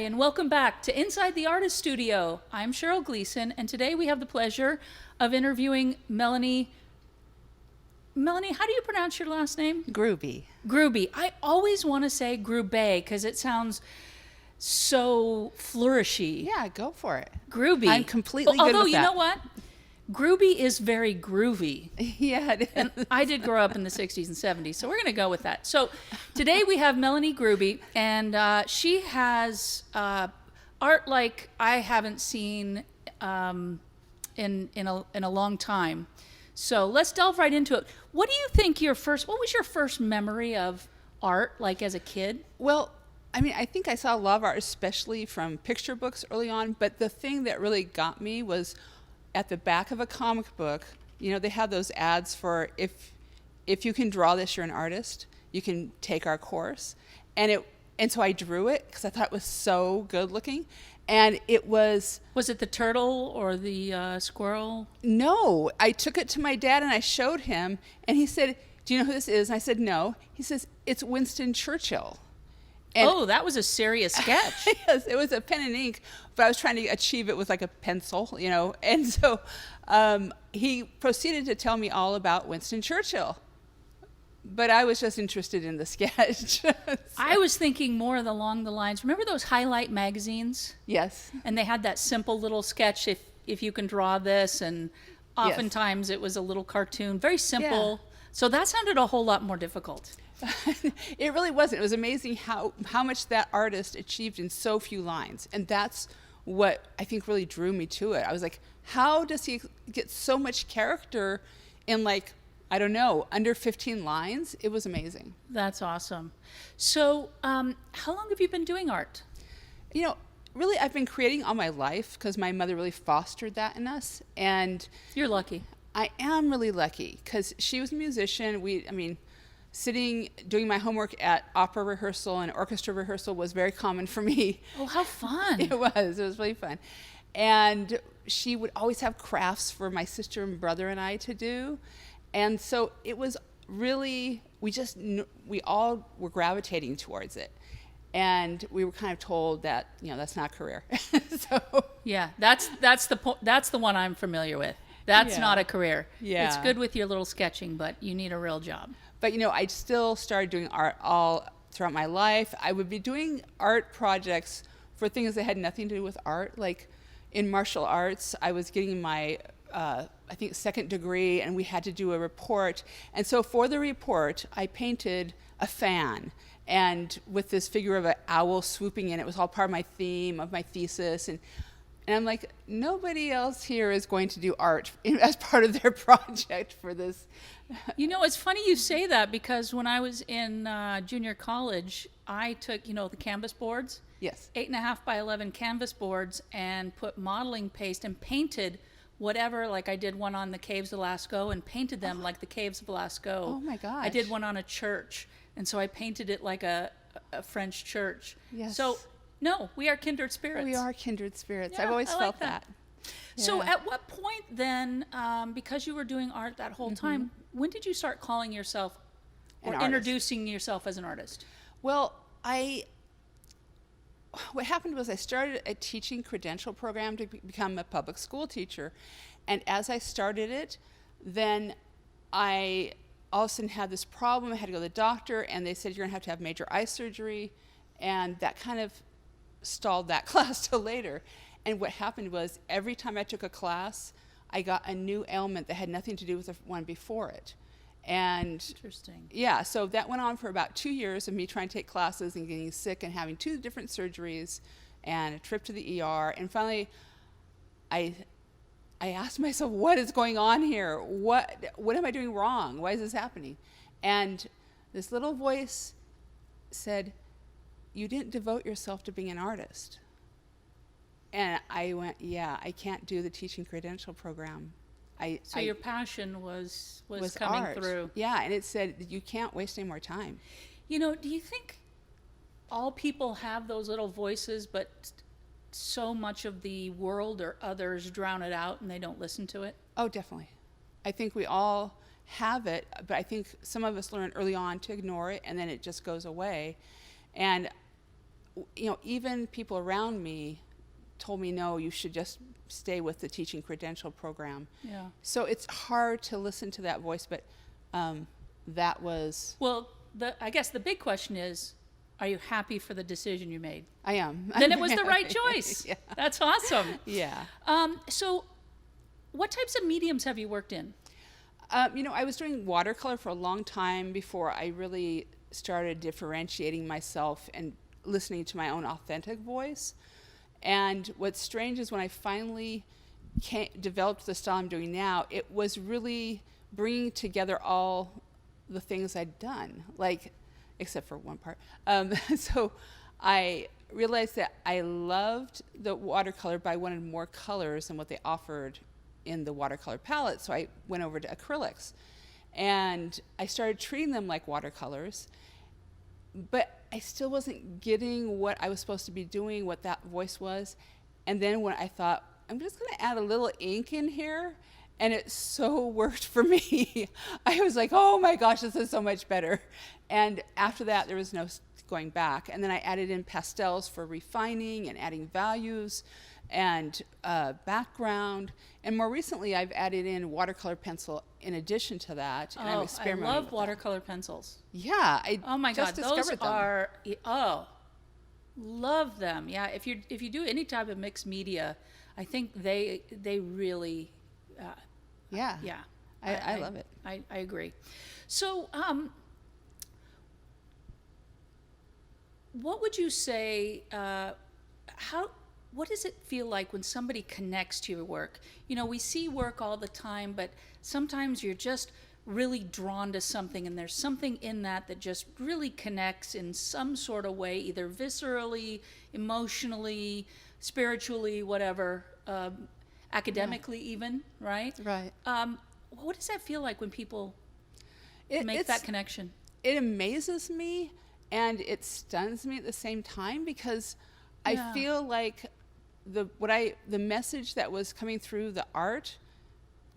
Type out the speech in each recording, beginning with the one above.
and welcome back to Inside the Artist Studio. I'm Cheryl Gleason, and today we have the pleasure of interviewing Melani. Melanie, how do you pronounce your last name? Grube. Grube. I always want to say Grube because it sounds so flourishy. Yeah, go for it. Groovy. I'm completely good Although, with that. you know what? Groovy is very groovy. Yeah, it is. And I did grow up in the 60s and 70s, so we're going to go with that. So today we have Melani Grube, and she has art like I haven't seen in a long time. So let's delve right into it. What was your first memory of art like as a kid? Well, I mean, I think I saw a lot of art, especially from picture books early on, but the thing that really got me was at the back of a comic book, you know, they have those ads for if you can draw this, you're an artist, you can take our course. And so I drew it because I thought it was so good looking. And it was... Was it the turtle or the squirrel? No, I took it to my dad and I showed him, and he said, "Do you know who this is?" And I said, "No." He says, "It's Winston Churchill." And that was a serious sketch. yes, it was a pen and ink, but I was trying to achieve it with like a pencil, you know. And so he proceeded to tell me all about Winston Churchill. But I was just interested in the sketch. So. I was thinking more along the lines, remember those highlight magazines? Yes. And they had that simple little sketch, if you can draw this, and oftentimes it was a little cartoon, very simple. Yeah. So that sounded a whole lot more difficult. It really wasn't. It was amazing how much that artist achieved in so few lines. And that's what I think really drew me to it. I was like, how does he get so much character in, like, I don't know, under 15 lines? It was amazing. That's awesome. So how long have you been doing art? You know, really, I've been creating all my life because my mother really fostered that in us. And you're lucky. I am really lucky because she was a musician. Sitting, doing my homework at opera rehearsal and orchestra rehearsal was very common for me. Oh, how fun. It was really fun. And she would always have crafts for my sister and brother and I to do. And so it was really, we all were gravitating towards it. And we were kind of told that, you know, that's not a career. So yeah, that's the one I'm familiar with. That's not a career. Yeah. It's good with your little sketching, but you need a real job. But, you know, I still started doing art all throughout my life. I would be doing art projects for things that had nothing to do with art. Like in martial arts, I was getting my, I think, second degree, and we had to do a report. And so for the report, I painted a fan, and with this figure of an owl swooping in. It was all part of my theme of my thesis. And I'm like, nobody else here is going to do art as part of their project for this. You know, it's funny you say that because when I was in junior college, I took, the canvas boards. Yes. 8.5 by 11 canvas boards and put modeling paste and painted whatever, like I did one on the caves of Lascaux and painted them like the caves of Lascaux. Oh my gosh. I did one on a church, and so I painted it like a French church. Yes. So, no, we are kindred spirits. We are kindred spirits. Yeah, I've always I felt like that. Yeah. So at what point then, because you were doing art that whole time, when did you start calling yourself or introducing yourself as an artist? Well, what happened was I started a teaching credential program to become a public school teacher. And as I started it, then I all of a sudden had this problem. I had to go to the doctor, and they said, you're going to have major eye surgery. And that kind of stalled that class till later. And what happened was every time I took a class, I got a new ailment that had nothing to do with the one before it. And interesting. Yeah, so that went on for about 2 years of me trying to take classes and getting sick and having 2 different surgeries and a trip to the ER. And finally, I asked myself, what is going on here? What am I doing wrong? Why is this happening? And this little voice said, you didn't devote yourself to being an artist. And I went, yeah, I can't do the teaching credential program. So your passion was coming art. Through. Yeah, and it said, you can't waste any more time. You know, do you think all people have those little voices, but so much of the world or others drown it out and they don't listen to it? Oh, definitely. I think we all have it, but I think some of us learn early on to ignore it, and then it just goes away. And even people around me told me, no, you should just stay with the teaching credential program. Yeah. So it's hard to listen to that voice, but that was... Well, I guess the big question is, are you happy for the decision you made? I am. Then it was the right choice. Yeah. That's awesome. Yeah. So what types of mediums have you worked in? I was doing watercolor for a long time before I really started differentiating myself and listening to my own authentic voice. And what's strange is when I finally developed the style I'm doing now, it was really bringing together all the things I'd done, except for one part. So I realized that I loved the watercolor, but I wanted more colors than what they offered in the watercolor palette. So I went over to acrylics, and I started treating them like watercolors, but I still wasn't getting what I was supposed to be doing, what that voice was. And then when I thought, I'm just going to add a little ink in here, and it so worked for me. I was like, oh my gosh, this is so much better. And after that, there was no going back. And then I added in pastels for refining and adding values and background. And more recently, I've added in watercolor pencil in addition to that. And I'm experimenting I love with watercolor pencils. Yeah, Oh my just God, those discovered them. are love them. Yeah, if you do any type of mixed media, I think they really Yeah. yeah. I love it. I agree. So what would you say? What does it feel like when somebody connects to your work? We see work all the time, but sometimes you're just really drawn to something, and there's something in that just really connects in some sort of way, either viscerally, emotionally, spiritually, whatever, academically even, right? Right. What does that feel like when people make It's- that connection? It amazes me and it stuns me at the same time, because I Yeah. feel like the message that was coming through the art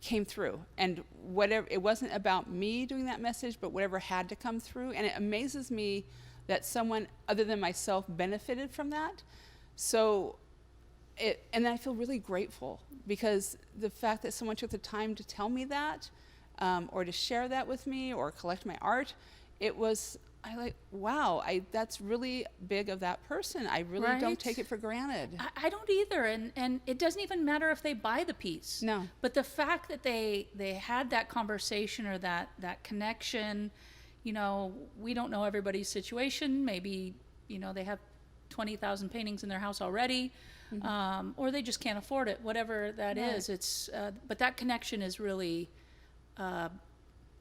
came through, and whatever, it wasn't about me doing that message, but whatever had to come through. And it amazes me that someone other than myself benefited from that. So and I feel really grateful, because the fact that someone took the time to tell me that, or to share that with me, or collect my art, wow, that's really big of that person. I really Right? don't take it for granted. I don't either, and it doesn't even matter if they buy the piece. No. But the fact that they had that conversation or that connection, we don't know everybody's situation. Maybe they have 20,000 paintings in their house already, or they just can't afford it. Whatever that Right. is, it's but that connection is really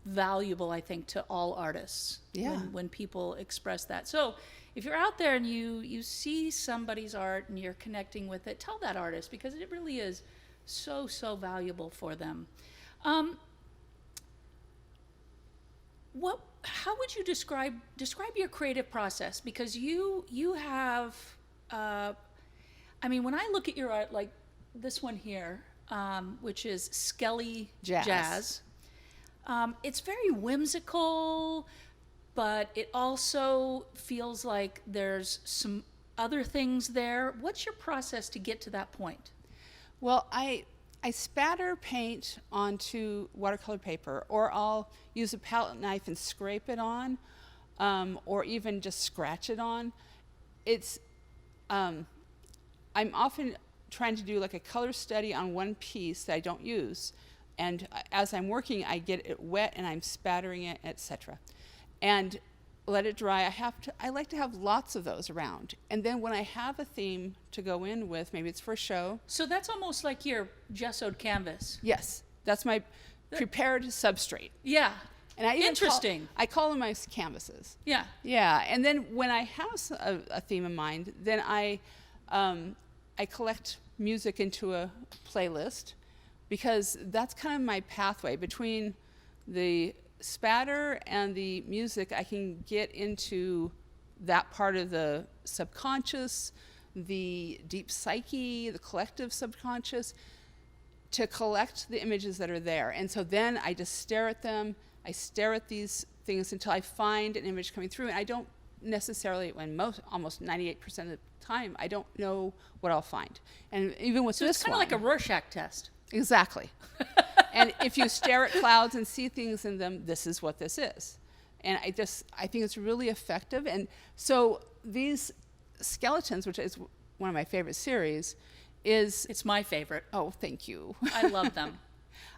valuable, I think, to all artists. Yeah. When people express that. So if you're out there and you see somebody's art and you're connecting with it, tell that artist, because it really is so valuable for them. How would you describe your creative process? Because you have, when I look at your art, like this one here, which is Skelly Jazz. It's very whimsical, but it also feels like there's some other things there. What's your process to get to that point? Well, I spatter paint onto watercolor paper, or I'll use a palette knife and scrape it on, or even just scratch it on. I'm often trying to do like a color study on one piece that I don't use. And as I'm working, I get it wet and I'm spattering it, etc. And let it dry. I like to have lots of those around. And then when I have a theme to go in with, maybe it's for a show. So that's almost like your gessoed canvas. Yes, that's my prepared substrate. Yeah. And I even Interesting. I call them my canvases. Yeah. Yeah, and then when I have a theme in mind, then I collect music into a playlist, because that's kind of my pathway between the spatter and the music. I can get into that part of the subconscious, the deep psyche, the collective subconscious, to collect the images that are there. And so then I just stare at them. I stare at these things until I find an image coming through, and I don't necessarily, when almost 98% of the time, I don't know what I'll find. And even with So this it's kind of like a Rorschach test. Exactly. And if you stare at clouds and see things in them, this is what this is. And I think it's really effective. And so these skeletons, which is one of my favorite series, It's my favorite. oh, thank you. I love them.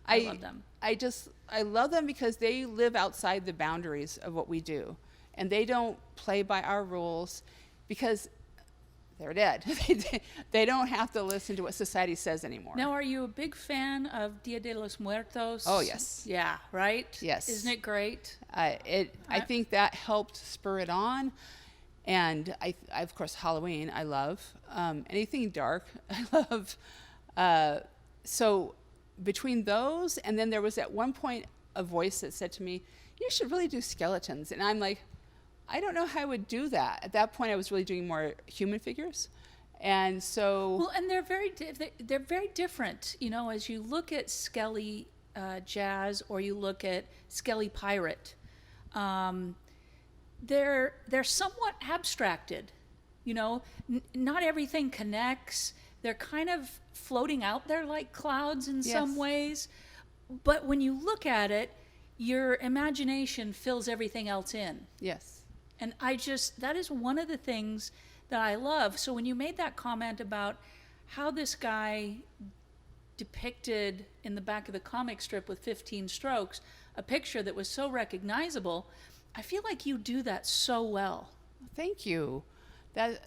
I love them. I love them because they live outside the boundaries of what we do. And they don't play by our rules because they're dead. They don't have to listen to what society says anymore. Now, are you a big fan of Dia de los Muertos? Oh, yes. Yeah, right? Yes. Isn't it great? I think that helped spur it on. And I of course, Halloween, I love. Anything dark, I love. So between those, and then there was at one point a voice that said to me, you should really do skeletons. And I'm like, I don't know how I would do that. At that point, I was really doing more human figures. And so... Well, and they're very different. You know, as you look at Skelly Jazz or you look at Skelly Pirate, they're somewhat abstracted. You know, not everything connects. They're kind of floating out there like clouds in some ways. But when you look at it, your imagination fills everything else in. Yes. And that is one of the things that I love. So when you made that comment about how this guy depicted in the back of the comic strip with 15 strokes, a picture that was so recognizable, I feel like you do that so well. Thank you. I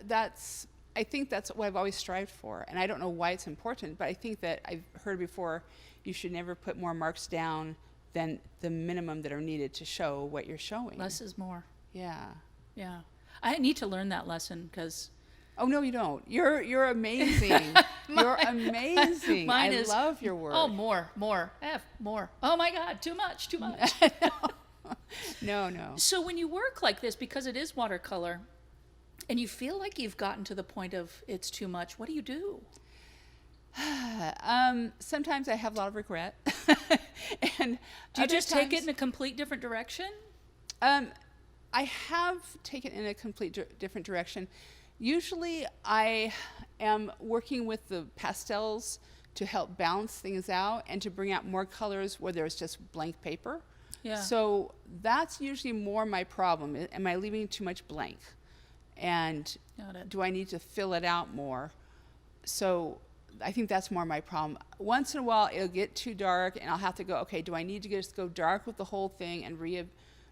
think that's what I've always strived for. And I don't know why it's important, but I think that I've heard before, you should never put more marks down than the minimum that are needed to show what you're showing. Less is more. Yeah. Yeah. I need to learn that lesson because... Oh, no, you don't. You're amazing. You're amazing. I love your work. Oh, more. More. Oh, my God, too much. No. So when you work like this, because it is watercolor, and you feel like you've gotten to the point of it's too much, what do you do? Sometimes I have a lot of regret. And do you just take it in a complete different direction? I have taken it in a complete different direction. Usually I am working with the pastels to help balance things out and to bring out more colors where there's just blank paper. Yeah. So that's usually more my problem. Am I leaving too much blank? And do I need to fill it out more? So I think that's more my problem. Once in a while it'll get too dark and I'll have to go, okay, do I need to just go dark with the whole thing and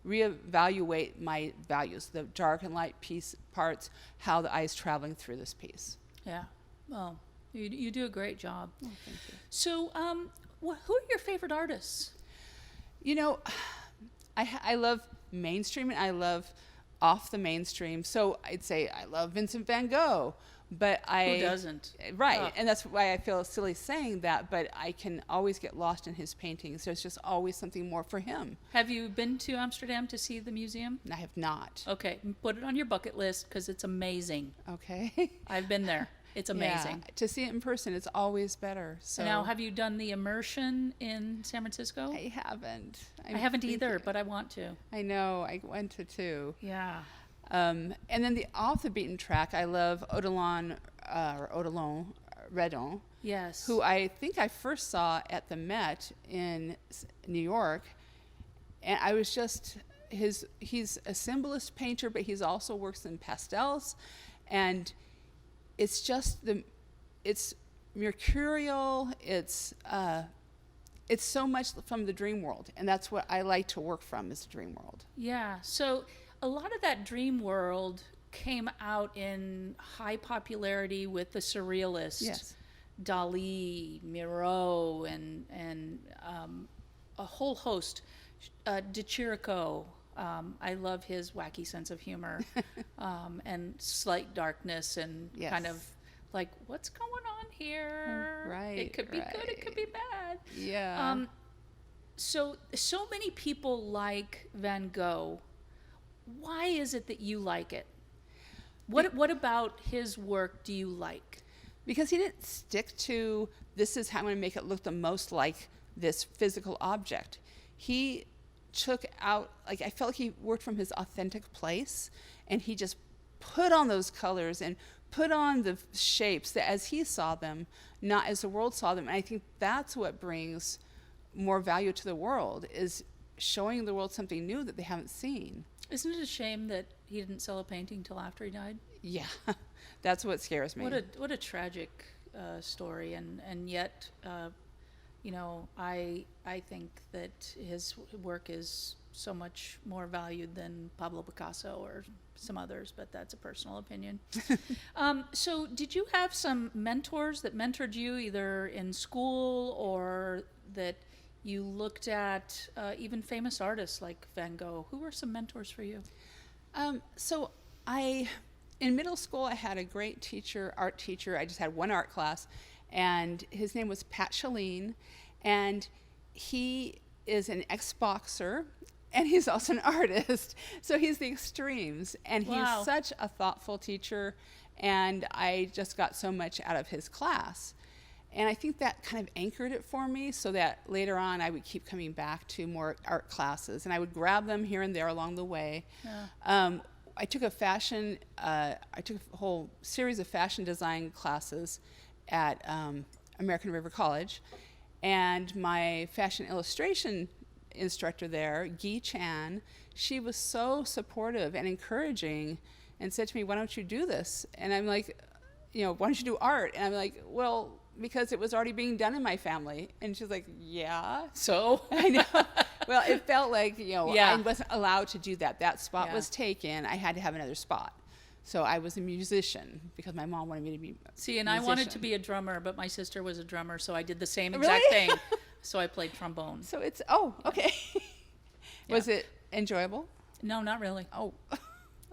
reevaluate my values, the dark and light parts, how the eye's traveling through this piece. Yeah. Well, you do a great job. Oh, thank you. So who are your favorite artists? You know, I love mainstream and I love off the mainstream. So I'd say I love Vincent van Gogh. But who doesn't? Right, Oh. and that's why I feel silly saying that, but I can always get lost in his paintings. There's just always something more for him. Have you been to Amsterdam to see the museum? I have not. Okay, put it on your bucket list because it's amazing. Okay. I've been there. It's amazing. Yeah, to see it in person, it's always better. So now, have you done the immersion in San Francisco? I haven't. I haven't either, but I want to. I know. I went to too. Yeah. And then the off the beaten track, I love Odilon Redon. Yes. Who I think I first saw at the Met in New York, and I was just he's a symbolist painter, but he's also works in pastels, and it's just it's mercurial. It's so much from the dream world, and that's what I like to work from, is the dream world. Yeah. So a lot of that dream world came out in high popularity with the surrealists. Yes. Dali, Miro, and a whole host. De Chirico. I love his wacky sense of humor and slight darkness and Yes. kind of like, what's going on here? Right. It could be good. It could be bad. Yeah. So many people like Van Gogh. Why is it that you like it? What about his work do you like? Because he didn't stick to, this is how I'm going to make it look the most like this physical object. He took out, like, I felt like he worked from his authentic place, and he just put on those colors and put on the shapes that as he saw them, not as the world saw them. And I think that's what brings more value to the world, is showing the world something new that they haven't seen. Isn't it a shame that he didn't sell a painting till after he died? Yeah, that's what scares me. What a tragic story, and yet, you know, I think that his work is so much more valued than Pablo Picasso or some others, but that's a personal opinion. So did you have some mentors that mentored you either in school or that you looked at, even famous artists like Van Gogh? Who were some mentors for you? In middle school, I had a great teacher, art teacher. I just had one art class, and his name was Pat Chalene, and he is an ex-boxer, and he's also an artist. So he's the extremes, and Wow. he's such a thoughtful teacher, and I just got so much out of his class. And I think that kind of anchored it for me, so that later on I would keep coming back to more art classes, and I would grab them here and there along the way. Yeah. I took a whole series of fashion design classes at American River College, and my fashion illustration instructor there, Guy Chan, she was so supportive and encouraging and said to me, "Why don't you do this?" And I'm like, "Why don't you do art?" And I'm like, "Well, because it was already being done in my family." And she's like, "Yeah." So I know. Well, it felt like, Yeah. I wasn't allowed to do that. That spot Yeah. was taken. I had to have another spot. So I was a musician because my mom wanted me to be see, and I wanted to be a drummer, but my sister was a drummer, so I did the same Really? exact thing. So I played trombone. So it's, okay. Was it enjoyable? No, not really. Oh.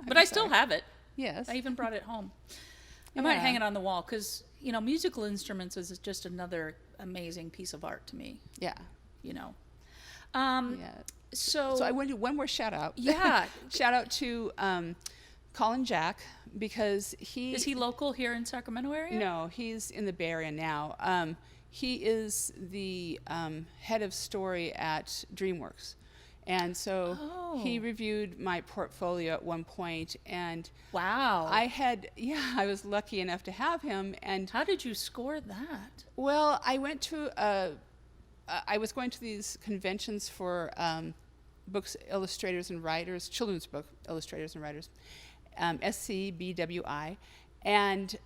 But I still have it. Yes. I even brought it home. I might Yeah. hang it on the wall because, musical instruments is just another amazing piece of art to me, Yeah. Yeah. So I want to do one more shout out. Yeah. Shout out to Colin Jack, because Is he local here in Sacramento area? No, he's in the Bay Area now. He is the head of story at DreamWorks. And so he reviewed my portfolio at one point, and Wow. I was lucky enough to have him. And How did you score that? well, I was going to these conventions for books illustrators and writers, children's book illustrators and writers, SCBWI. And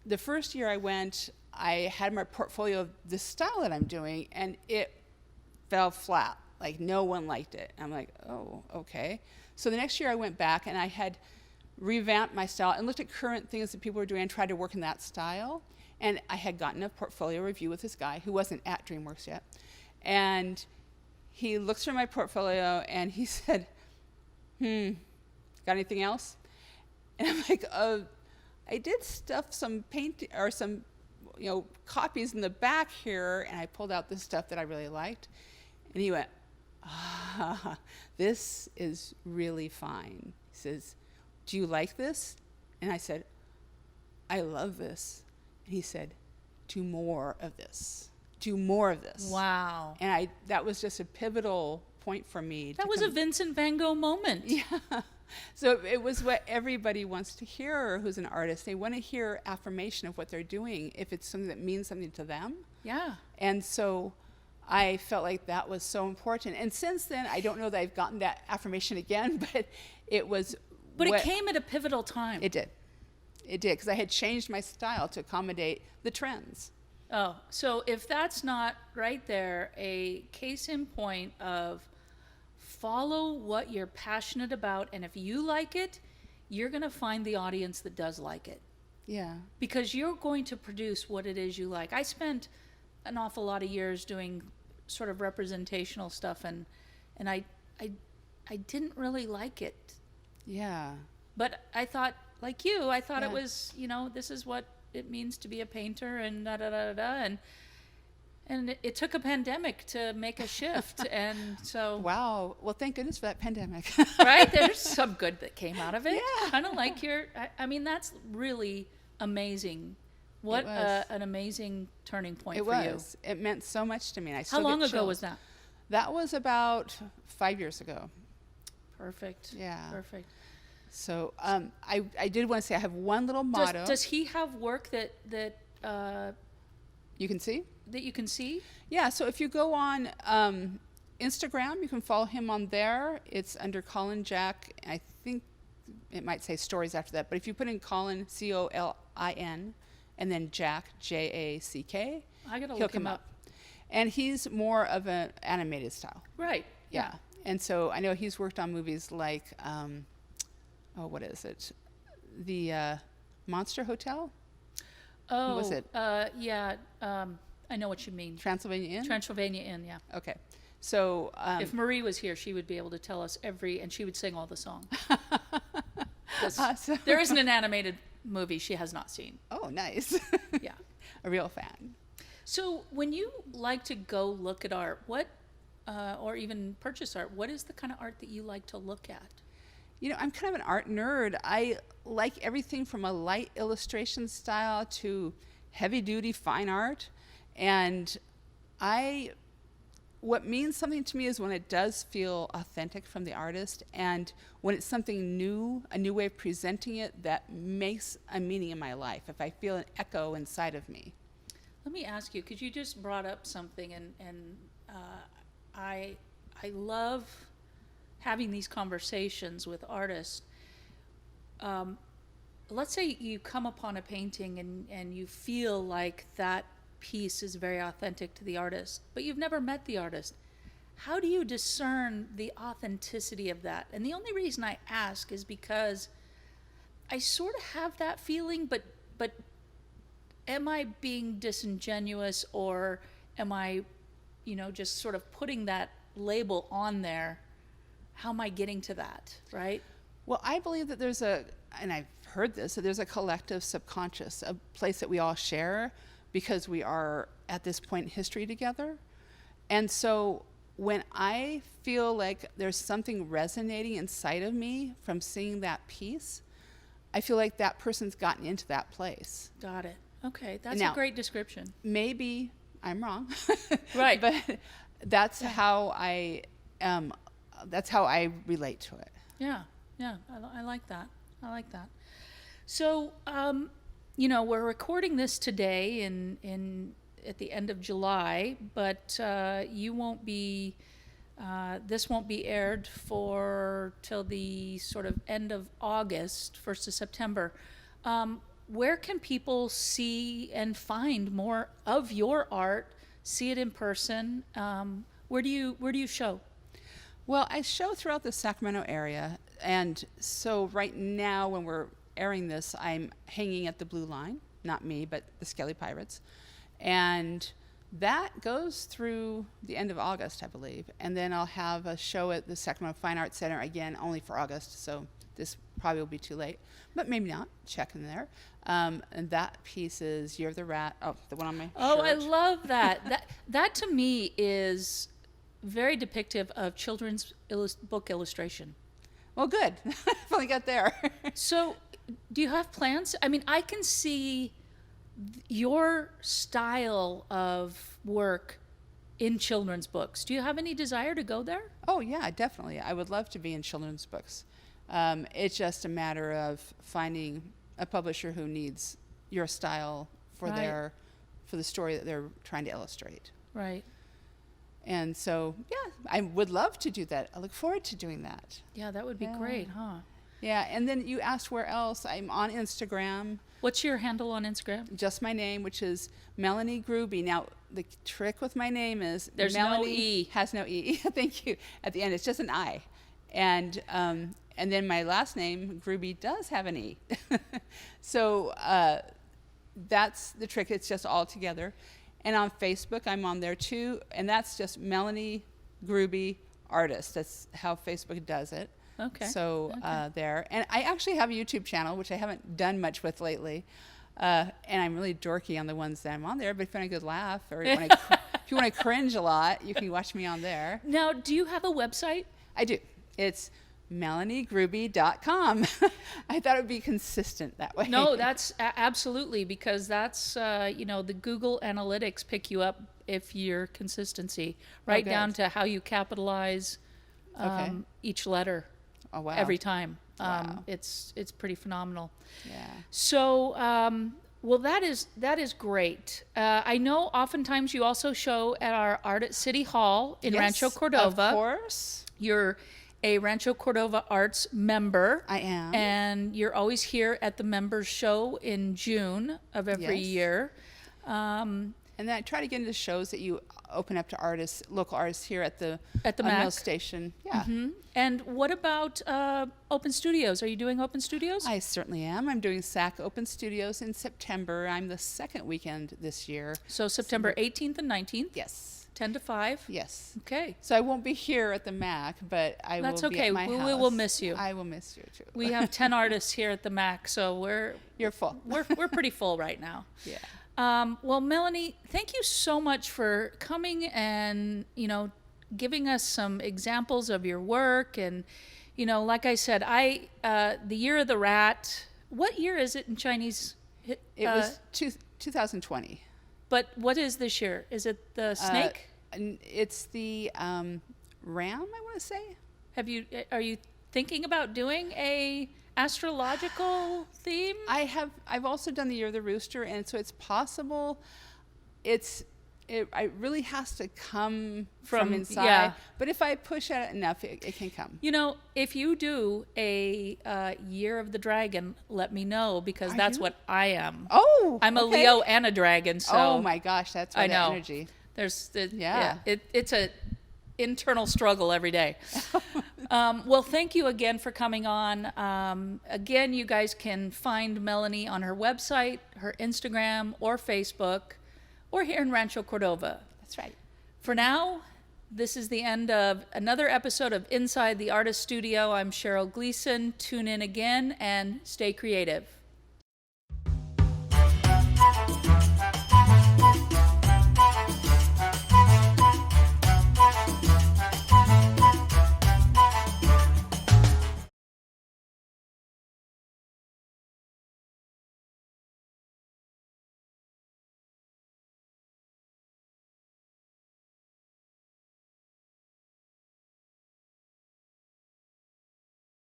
the first year I went, I had my portfolio of the style that I'm doing, and it fell flat. Like, no one liked it. I'm like, oh, okay. So the next year I went back, and I had revamped my style and looked at current things that people were doing and tried to work in that style. And I had gotten a portfolio review with this guy who wasn't at DreamWorks yet. And he looks through my portfolio, and he said, got anything else? And I'm like, I did stuff some paint or some, copies in the back here, and I pulled out this stuff that I really liked. And he went, this is really fine. He says, do you like this? And I said, I love this. And he said, do more of this. Do more of this. Wow. And that was just a pivotal point for me. That was a Vincent Van Gogh moment. Yeah. So it was what everybody wants to hear who's an artist. They want to hear affirmation of what they're doing if it's something that means something to them. Yeah. And so I felt like that was so important. And since then, I don't know that I've gotten that affirmation again, but it was... But it came at a pivotal time. It did. It did, because I had changed my style to accommodate the trends. Oh, so if that's not right there a case in point of follow what you're passionate about, and if you like it, you're going to find the audience that does like it. Yeah. Because you're going to produce what it is you like. I spent an awful lot of years doing sort of representational stuff, and I didn't really like it. Yeah. But I thought, like you, I thought Yeah. it was, this is what it means to be a painter, and da-da-da-da-da, and it took a pandemic to make a shift, and so... Wow. Well, thank goodness for that pandemic. Right? There's some good that came out of it. Yeah. Kind of like I mean, that's really amazing. What It was. an amazing turning point It for you. was. It meant so much to me. And I How still long get ago chills. was that? That was about 5 years ago. Perfect. Yeah. Perfect. So I did want to say I have one little motto. Does he have work that You can see? you can see? Yeah, so if you go on Instagram, you can follow him on there. It's under Colin Jack. I think it might say stories after that. But if you put in Colin, Colin, and then Jack, Jack, I gotta he'll look come him up. And he's more of an animated style. Right. Yeah. And so I know he's worked on movies like, what is it? The Monster Hotel? Oh, was it? Yeah. I know what you mean. Transylvania Inn? Transylvania Inn, yeah. Okay. So If Marie was here, she would be able to tell us and she would sing all the songs. So- There isn't an animated movie she has not seen. Oh, nice. Yeah. A real fan. So when you like to go look at art, or even purchase art, what is the kind of art that you like to look at? You know, I'm kind of an art nerd. I like everything from a light illustration style to heavy duty fine art. And what means something to me is when it does feel authentic from the artist, and when it's something new, a new way of presenting it that makes a meaning in my life, if I feel an echo inside of me. Let me ask you, because you just brought up something, and I love having these conversations with artists. Let's say you come upon a painting and you feel like that piece is very authentic to the artist, but you've never met the artist. How do you discern the authenticity of that? And the only reason I ask is because I sort of have that feeling, but am I being disingenuous, or am I, just sort of putting that label on there? How am I getting to that, right? Well, I believe that and I've heard this, that there's a collective subconscious, a place that we all share because we are at this point in history together. And so when I feel like there's something resonating inside of me from seeing that piece, I feel like that person's gotten into that place. Got it. Okay, that's Now, a great description. Maybe I'm wrong. Right. But that's how I relate to it. Yeah, I like that. I like that. So, we're recording this today at the end of July, but you won't be. This won't be aired till the sort of end of August, 1st of September. Where can people see and find more of your art? See it in person. Where do you show? Well, I show throughout the Sacramento area, and so right now when we're airing this, I'm hanging at the Blue Line, not me, but the Skelly Pirates, and that goes through the end of August, I believe, and then I'll have a show at the Sacramento Fine Arts Center, again, only for August, so this probably will be too late, but maybe not, check in there. And that piece is Year of the Rat, the one on my shirt. I love that. That to me is very depictive of children's book illustration. Well, good. Finally got there. So, do you have plans? I mean, I can see your style of work in children's books. Do you have any desire to go there? Oh, yeah, definitely. I would love to be in children's books. It's just a matter of finding a publisher who needs your style for Right. for the story that they're trying to illustrate. Right. And so, yeah, I would love to do that. I look forward to doing that. Yeah, that would be Yeah. great, huh? Yeah, and then you asked where else. I'm on Instagram, What's your handle on Instagram? just my name, which is Melani Grube. Now, the trick with my name is There's no Melanie E. has no E. Thank you. At the end, it's just an I. And then my last name, Grube, does have an E. So that's the trick. It's just all together. And on Facebook, I'm on there too. And that's just Melani Grube Artist. That's how Facebook does it. Okay. So Okay. there. And I actually have a YouTube channel, which I haven't done much with lately. And I'm really dorky on the ones that I'm on there. But if you want a good laugh, or if you want to cringe a lot, you can watch me on there. Now, do you have a website? I do. It's melanigrube.com. I thought it would be consistent that way. No, that's absolutely, because that's, the Google Analytics pick you up if your consistency, right good. down to how you capitalize Okay. each letter Oh, wow. every time. Wow. It's pretty phenomenal. Yeah. So, well, that is great. I know oftentimes you also show at our Art at City Hall in Yes, Rancho Cordova. Of course. You're a Rancho Cordova Arts member. I am. And you're always here at the members show in June of every Yes. year. And then I try to get into shows that you open up to artists, local artists here at the Mac? Mill Station. Yeah. And what about open studios? Are you doing open studios? I certainly am. I'm doing SAC Open Studios in September. I'm the second weekend this year. So September 18th and 19th, Yes. 10 to 5. Yes. Okay. So I won't be here at the MAC, but I That's will be okay. at my house. We will miss you. I will miss you too. We have 10 artists here at the MAC, so You're full. we're pretty full right now. Yeah. Well, Melanie, thank you so much for coming and, giving us some examples of your work. And, like I said, the year of the rat, what year is it in Chinese? It was 2020. But what is this year? Is it the snake? It's the ram, I want to say. Are you thinking about doing a astrological theme? I've also done the year of the rooster, and so it's possible. It really has to come from inside. Yeah. But if I push at it enough, it can come. If you do a year of the dragon, let me know, because that's what I am. Oh, I'm a okay. Leo and a dragon. So Oh my gosh, that's I why know. the energy. Yeah. It's a internal struggle every day. Well, thank you again for coming on. Again, you guys can find Melanie on her website, her Instagram, or Facebook, or here in Rancho Cordova. That's right. For now, this is the end of another episode of Inside the Artist Studio. I'm Cheryl Gleason. Tune in again and stay creative.